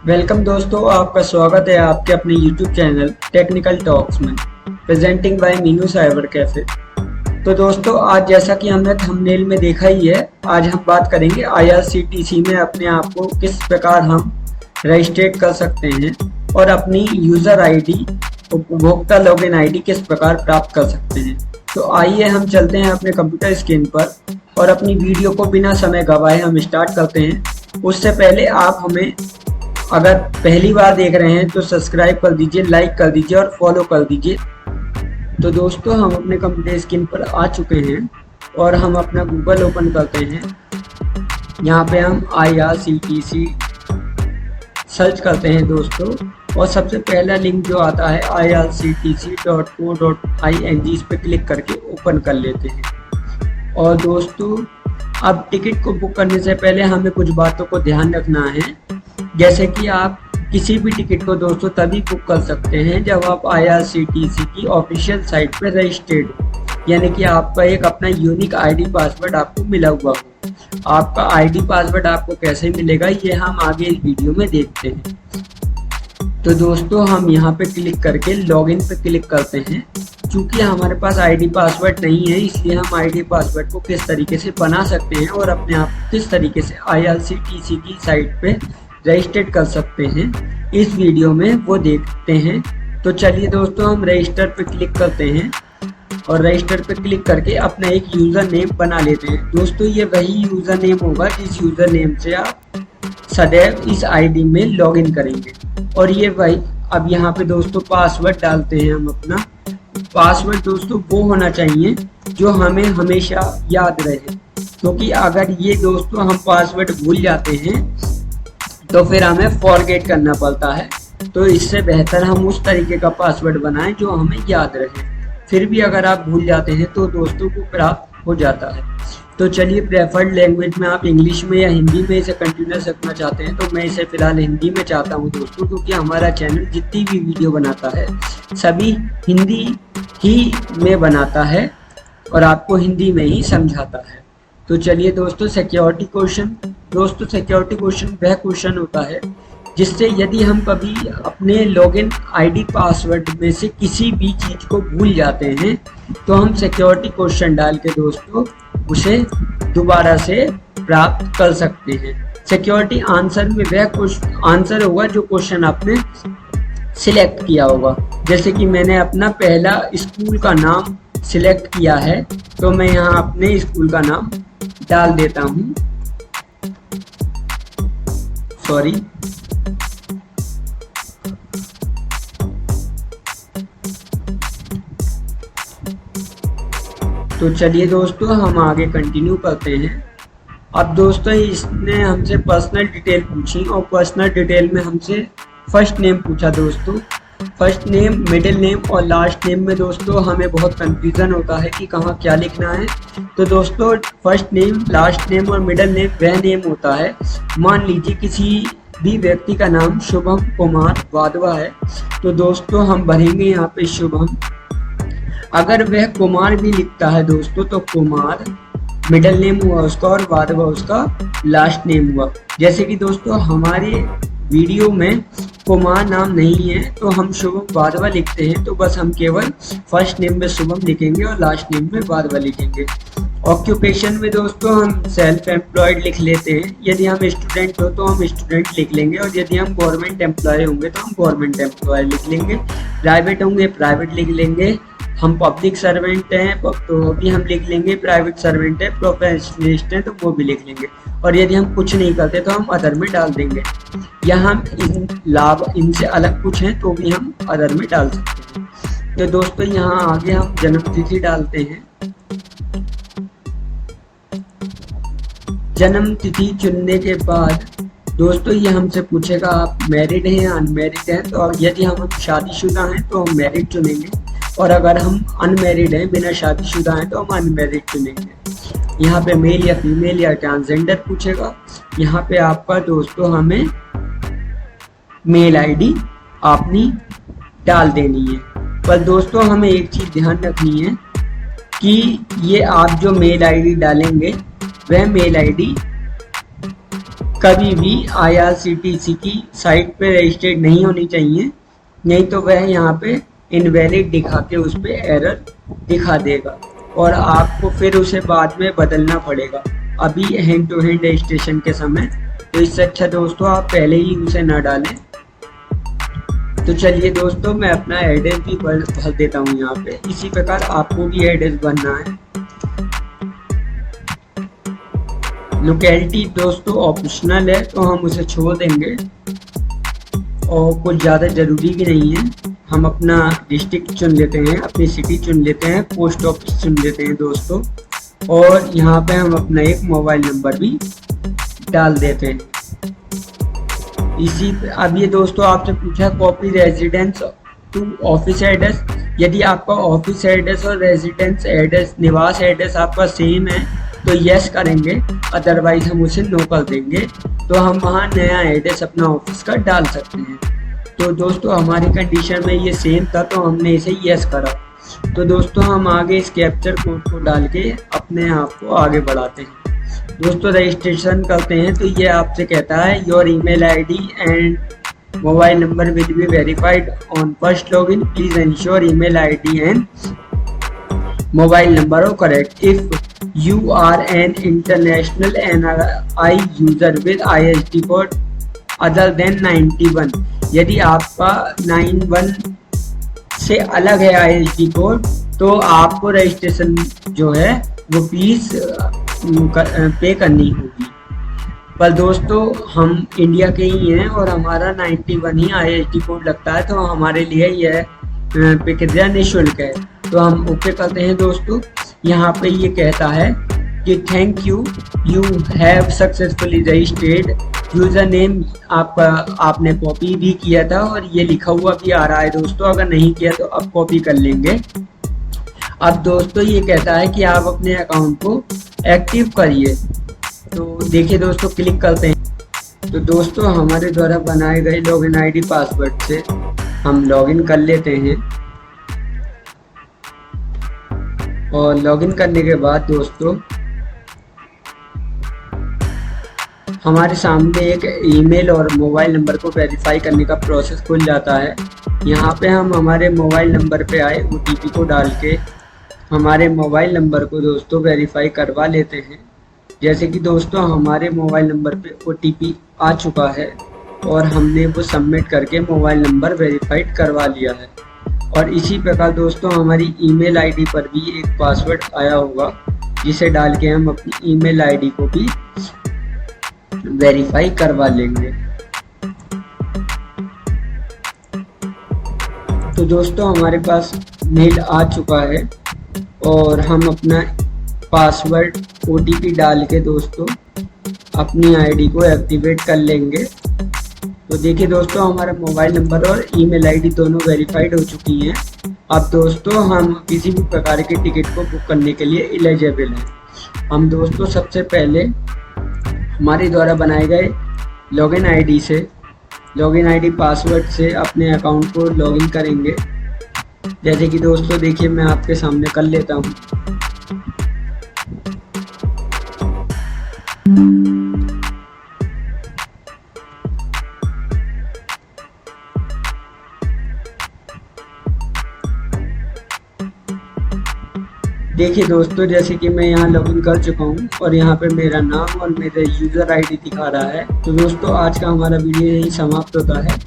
Welcome दोस्तों, आपका स्वागत है आपके अपने YouTube चैनल टेक्निकल टॉक्स में, presenting by Meenu cyber cafe. तो दोस्तों, आज जैसा कि हमने थंबनेल में देखा ही है, आज हम बात करेंगे IRCTC में अपने आप को किस प्रकार हम रजिस्ट्रेट कर सकते हैं और अपनी यूज़र आईडी, उपभोक्ता लॉगिन आईडी किस प्रकार प्राप्त कर सकते हैं। तो आइए हम चलते हैं अपने कंप्यूटर स्क्रीन पर और अपनी वीडियो को बिना समय गवाए हम स्टार्ट करते हैं। उससे पहले आप हमें अगर पहली बार देख रहे हैं तो सब्सक्राइब कर दीजिए, लाइक कर दीजिए और फॉलो कर दीजिए। तो दोस्तों, हम अपने कंप्यूटर स्क्रीन पर आ चुके हैं और हम अपना गूगल ओपन करते हैं। यहाँ पे हम IRCTC सर्च करते हैं दोस्तों, और सबसे पहला लिंक जो आता है irctc.co.in, इस पर क्लिक करके ओपन कर लेते हैं। और दोस्तों, अब टिकट को बुक करने से पहले हमें कुछ बातों को ध्यान रखना है, जैसे कि आप किसी भी टिकट को दोस्तों तभी बुक कर सकते हैं जब आप IRCTC की ऑफिशियल साइट पर रजिस्टर्ड, यानी कि आपका एक अपना यूनिक आईडी पासवर्ड आपको मिला हुआ हो। आपका आईडी पासवर्ड आपको कैसे मिलेगा ये हम आगे इस वीडियो में देखते हैं। तो दोस्तों, हम यहाँ पे क्लिक करके लॉगिन पे क्लिक करते हैं। चूंकि हमारे पास आईडी पासवर्ड नहीं है, इसलिए हम आईडी पासवर्ड को किस तरीके से बना सकते हैं और अपने आप किस तरीके से IRCTC की साइट पे रजिस्टर्ड कर सकते हैं, इस वीडियो में वो देखते हैं। तो चलिए दोस्तों, हम रजिस्टर पे क्लिक करते हैं और रजिस्टर पे क्लिक करके अपना एक यूज़र नेम बना लेते हैं। दोस्तों, ये वही यूज़र नेम होगा जिस यूज़र नेम से आप सदैव इस आईडी में लॉगिन करेंगे। और ये वही, अब यहाँ पे दोस्तों पासवर्ड डालते हैं हम अपना। पासवर्ड दोस्तों वो होना चाहिए जो हमें हमेशा याद रहे, क्योंकि अगर ये दोस्तों हम पासवर्ड भूल जाते हैं तो फिर हमें फॉरगेट करना पड़ता है। तो इससे बेहतर हम उस तरीके का पासवर्ड बनाएं जो हमें याद रहे। फिर भी अगर आप भूल जाते हैं तो दोस्तों को प्राप्त हो जाता है। तो चलिए, प्रेफर्ड लैंग्वेज में आप इंग्लिश में या हिंदी में इसे कंटिन्यूस रखना चाहते हैं तो मैं इसे फिलहाल हिंदी में चाहता हूं दोस्तों, क्योंकि हमारा चैनल जितनी भी वीडियो बनाता है सभी हिंदी ही में बनाता है और आपको हिंदी में ही समझाता है। तो चलिए दोस्तों, सिक्योरिटी क्वेश्चन। दोस्तों, सिक्योरिटी क्वेश्चन वह क्वेश्चन होता है जिससे यदि हम कभी अपने लॉगिन आईडी पासवर्ड में से किसी भी चीज़ को भूल जाते हैं तो हम सिक्योरिटी क्वेश्चन डाल के दोस्तों उसे दोबारा से प्राप्त कर सकते हैं। सिक्योरिटी आंसर में वह आंसर होगा जो क्वेश्चन आपने सिलेक्ट किया होगा। जैसे कि मैंने अपना पहला स्कूल का नाम सिलेक्ट किया है, तो मैं यहाँ अपने स्कूल का नाम डाल देता हूँ। सॉरी, तो चलिए दोस्तों, हम आगे कंटिन्यू करते हैं। अब दोस्तों, इसने हमसे पर्सनल डिटेल पूछी और पर्सनल डिटेल में हमसे फर्स्ट नेम पूछा। दोस्तों, फर्स्ट नेम, मिडिल नेम और लास्ट नेम में दोस्तों हमें बहुत कंफ्यूजन होता है कि कहाँ क्या लिखना है। तो दोस्तों, फर्स्ट नेम, लास्ट नेम और मिडिल नेम वह नेम होता है, मान लीजिए किसी भी व्यक्ति का नाम शुभम कुमार वाधवा है तो दोस्तों हम भरेंगे यहाँ पे शुभम। अगर वह कुमार भी लिखता है दोस्तों तो कुमार मिडिल नेम हुआ उसका और वाधवा उसका लास्ट नेम हुआ। जैसे कि दोस्तों हमारे वीडियो में कुमार नाम नहीं है तो हम शुभम वाधवा लिखते हैं, तो बस हम केवल फर्स्ट नेम में शुभम लिखेंगे और लास्ट नेम में वाधवा लिखेंगे। ऑक्यूपेशन में दोस्तों हम सेल्फ एम्प्लॉयड लिख लेते हैं। यदि हम स्टूडेंट हो तो हम स्टूडेंट लिख लेंगे, और यदि हम गवर्नमेंट एम्प्लॉय होंगे तो हम गवर्नमेंट एम्प्लॉय लिख लेंगे। प्राइवेट होंगे प्राइवेट लिख लेंगे। हम पब्लिक सर्वेंट हैं तो भी हम लिख लेंगे प्राइवेट सर्वेंट है। प्रोफेशनलिस्ट हैं तो वो भी लिख लेंगे। और यदि हम कुछ नहीं करते तो हम अदर में डाल देंगे। या हम इनसे अलग कुछ हैं तो भी हम अदर में डाल सकते हैं। तो दोस्तों, यहाँ आगे हम जन्म तिथि डालते हैं। जन्म तिथि चुनने के बाद दोस्तों ये हमसे पूछेगा आप मैरिड हैं या अनमैरिड हैं। तो यदि हम शादीशुदा हैं तो हम मैरिड चुनेंगे, और अगर हम अनमैरिड हैं, बिना शादीशुदा हैं, तो हम अनमैरिड चुनेंगे। यहाँ पे मेल या फीमेल या ट्रांसजेंडर पूछेगा। यहाँ पे आपका दोस्तों हमें मेल आईडी अपनी डाल देनी है। पर दोस्तों हमें एक चीज़ ध्यान रखनी है कि ये आप जो मेल आईडी डालेंगे वह मेल आईडी कभी भी IRCTC की साइट पे रजिस्टर्ड नहीं होनी चाहिए, नहीं तो वह यहाँ पे इनवैलिड दिखा के उस पर एरर दिखा देगा और आपको फिर उसे बाद में बदलना पड़ेगा अभी हैंड टू हैंड रजिस्ट्रेशन के समय। तो इससे अच्छा दोस्तों आप पहले ही उसे ना डालें। तो चलिए दोस्तों मैं अपना एड्रेस भी भर देता हूँ यहाँ पे। इसी प्रकार आपको भी एड्रेस भरना है। लोकेलिटी दोस्तों ऑप्शनल है तो हम उसे छोड़ देंगे और कुछ ज़्यादा ज़रूरी भी नहीं है। हम अपना डिस्ट्रिक्ट चुन लेते हैं, अपनी सिटी चुन लेते हैं, पोस्ट ऑफिस चुन लेते हैं दोस्तों, और यहाँ पे हम अपना एक मोबाइल नंबर भी डाल देते हैं। अब ये दोस्तों आपसे पूछा copy residence to office address. यदि आपका ऑफिस एड्रेस और रेजिडेंस एड्रेस, निवास एड्रेस आपका सेम है तो यस करेंगे, अदरवाइज हम उसे नो कर देंगे। तो हम वहाँ नया एड्रेस अपना ऑफिस का डाल सकते हैं। तो दोस्तों हमारी कंडीशन में ये सेम था तो हमने इसे यस करा। तो दोस्तों हम आगे इस कैप्चर कोड को डाल के अपने आप को आगे बढ़ाते हैं। दोस्तों रजिस्ट्रेशन करते हैं तो ये आपसे कहता है your email ID and mobile number will be verified on first login, please ensure email ID and mobile number हो correct. If you are an international NRI user with ISD code other than 91, यदि आपका 91 से अलग है ISD code तो आपको registration जो है वो फीस पे करनी होगी। पर दोस्तों हम इंडिया के ही हैं और हमारा 91 ही ISD कोड लगता है तो हमारे लिए यह प्रक्रिया निःशुल्क है। तो हम ओके करते हैं दोस्तों। यहाँ पे ये कहता है कि thank you have successfully registered user name. आपने कॉपी भी किया था और ये लिखा हुआ भी आ रहा है दोस्तों, अगर नहीं किया तो अब कॉपी कर लेंगे। अब दोस्तों ये कहता है कि आप अपने अकाउंट को एक्टिव करिए। तो देखिए दोस्तों क्लिक करते हैं तो दोस्तों हमारे द्वारा बनाए गए लॉगिन आईडी पासवर्ड से हम लॉगिन कर लेते हैं। और लॉगिन करने के बाद दोस्तों हमारे सामने एक ईमेल और मोबाइल नंबर को वेरीफाई करने का प्रोसेस खुल जाता है। यहाँ पे हम हमारे मोबाइल नंबर पे आए OTP को डाल के हमारे मोबाइल नंबर को दोस्तों वेरीफाई करवा लेते हैं। जैसे कि दोस्तों हमारे मोबाइल नंबर पे OTP आ चुका है और हमने वो सबमिट करके मोबाइल नंबर वेरीफाइड करवा लिया है। और इसी प्रकार दोस्तों हमारी ईमेल आईडी पर भी एक पासवर्ड आया होगा जिसे डाल के हम अपनी ईमेल आईडी को भी वेरीफाई करवा लेंगे। तो दोस्तों हमारे पास मेल आ चुका है और हम अपना पासवर्ड OTP डाल के दोस्तों अपनी आईडी को एक्टिवेट कर लेंगे। तो देखिए दोस्तों हमारा मोबाइल नंबर और ईमेल आईडी दोनों वेरीफाइड हो चुकी हैं। अब दोस्तों हम किसी भी प्रकार के टिकट को बुक करने के लिए एलिजिबल हैं। हम दोस्तों सबसे पहले हमारे द्वारा बनाए गए लॉगिन आईडी से, लॉगिन आईडी पासवर्ड से अपने अकाउंट को लॉगिन करेंगे। जैसे कि दोस्तों देखिए मैं आपके सामने कर लेता हूँ। देखिए दोस्तों जैसे कि मैं यहाँ लॉगिन कर चुका हूँ और यहाँ पे मेरा नाम और मेरा यूज़र आईडी दिखा रहा है। तो दोस्तों आज का हमारा वीडियो यही समाप्त होता है।